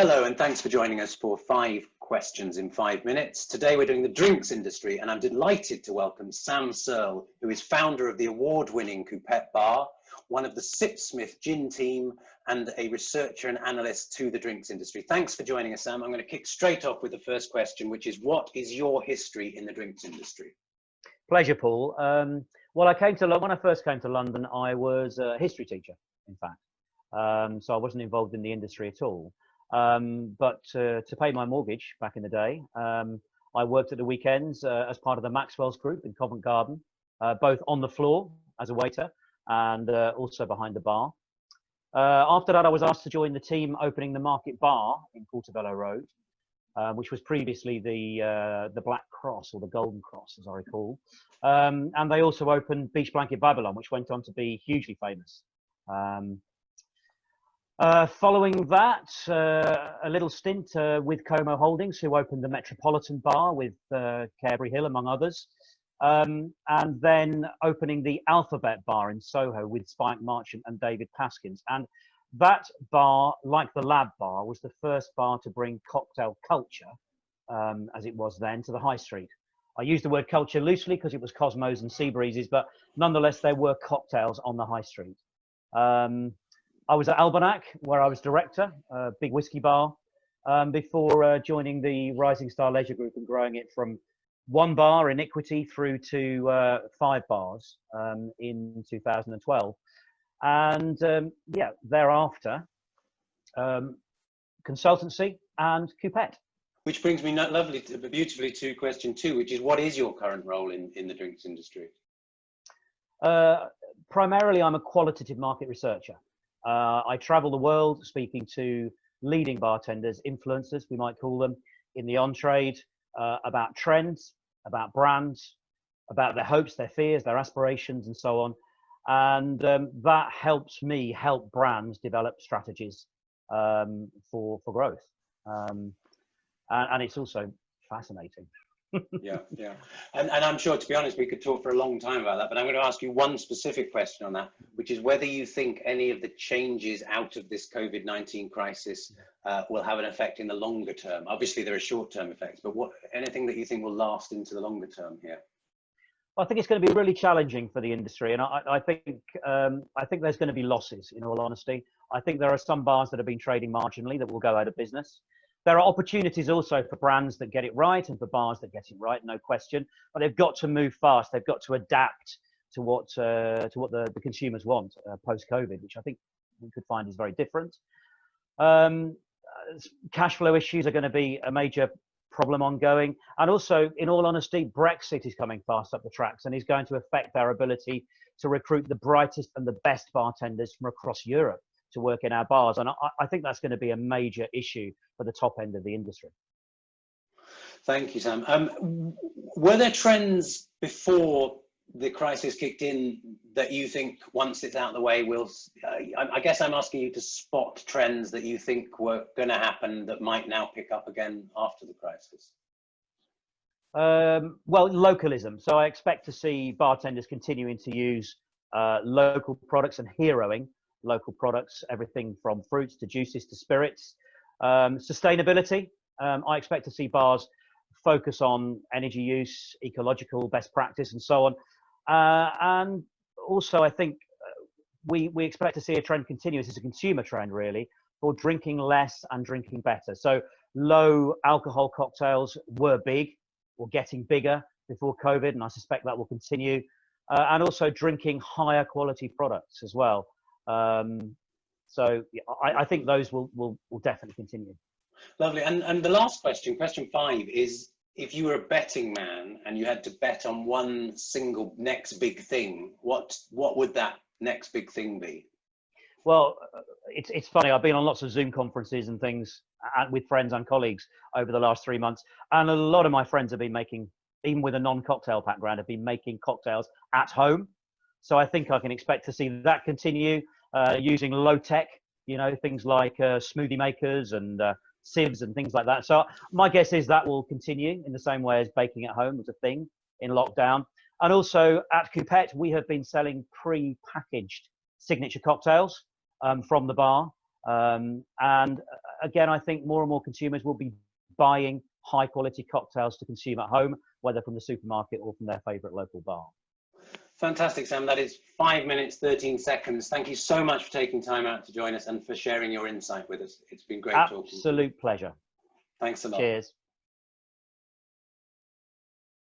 Hello, and thanks for joining us for 5 questions in 5 minutes. Today we're doing the drinks industry, and I'm delighted to welcome Sam Surl, who is founder of the award-winning Coupette Bar, one of the Sipsmith gin team, and a researcher and analyst to the drinks industry. Thanks for joining us, Sam. I'm going to kick straight off with the first question, which is, what is your history in the drinks industry? Pleasure, Paul. Well, when I first came to London, I was a history teacher, in fact. So I wasn't involved in the industry at all. But to pay my mortgage back in the day, I worked at the weekends as part of the Maxwell's group in Covent Garden, both on the floor as a waiter and also behind the bar. After that, I was asked to join the team opening the Market Bar in Portobello Road, which was previously the Black Cross, or the Golden Cross, as I recall. And they also opened Beach Blanket Babylon, which went on to be hugely famous. Following that, a little stint with Como Holdings, who opened the Metropolitan Bar with Carebury Hill, among others, and then opening the Alphabet Bar in Soho with Spike Marchant and David Paskins. And that bar, like the Lab Bar, was the first bar to bring cocktail culture, as it was then, to the high street. I use the word culture loosely because it was Cosmos and Seabreezes, but nonetheless, there were cocktails on the high street. I was at Albernac, where I was director, a big whiskey bar, before joining the Rising Star Leisure Group and growing it from 1 bar, Iniquity, through to 5 bars in 2012. And yeah, thereafter, consultancy and Coupette. Which brings me beautifully to question 2, which is, what is your current role in the drinks industry? Primarily, I'm a qualitative market researcher. I travel the world speaking to leading bartenders, influencers, we might call them, in the on-trade, about trends, about brands, about their hopes, their fears, their aspirations, and so on. And that helps me help brands develop strategies for growth. And it's also fascinating. Yeah. And I'm sure, to be honest, we could talk for a long time about that, but I'm going to ask you one specific question on that, which is whether you think any of the changes out of this COVID-19 crisis will have an effect in the longer term. Obviously, there are short-term effects, but anything that you think will last into the longer term here? I think it's going to be really challenging for the industry, and I think there's going to be losses, in all honesty. I think there are some bars that have been trading marginally that will go out of business. There are opportunities also for brands that get it right and for bars that get it right, no question. But they've got to move fast. They've got to adapt to what the consumers want post-COVID, which I think we could find is very different. Cash flow issues are going to be a major problem ongoing. And also, in all honesty, Brexit is coming fast up the tracks and is going to affect their ability to recruit the brightest and the best bartenders from across Europe to work in our bars. And I think that's going to be a major issue for the top end of the industry. Thank you, Sam. Were there trends before the crisis kicked in that you think, once it's out of the way, I guess I'm asking you to spot trends that you think were going to happen that might now pick up again after the crisis? Well, localism. So I expect to see bartenders continuing to use local products and heroing local products, everything from fruits to juices to spirits. Sustainability. I expect to see bars focus on energy use, ecological best practice, and so on. And also, I think we expect to see a trend continue. This is a consumer trend, really, for drinking less and drinking better. So low alcohol cocktails were big, or getting bigger before COVID, and I suspect that will continue. And also drinking higher quality products as well. So yeah, I think those will definitely continue. Lovely. And the last question, question 5, is, if you were a betting man and you had to bet on one single next big thing, what would that next big thing be? Well, it's funny. I've been on lots of Zoom conferences and things with friends and colleagues over the last 3 months, and a lot of my friends have been making, even with a non-cocktail background, have been making cocktails at home. So I think I can expect to see that continue, using low tech, things like smoothie makers and sieves and things like that. So my guess is that will continue in the same way as baking at home was a thing in lockdown. And also at Coupette, we have been selling pre-packaged signature cocktails from the bar. And again, I think more and more consumers will be buying high quality cocktails to consume at home, whether from the supermarket or from their favorite local bar. Fantastic, Sam. That is 5 minutes, 13 seconds. Thank you so much for taking time out to join us and for sharing your insight with us. It's been great talking to you. Absolute pleasure. Thanks a lot. Cheers.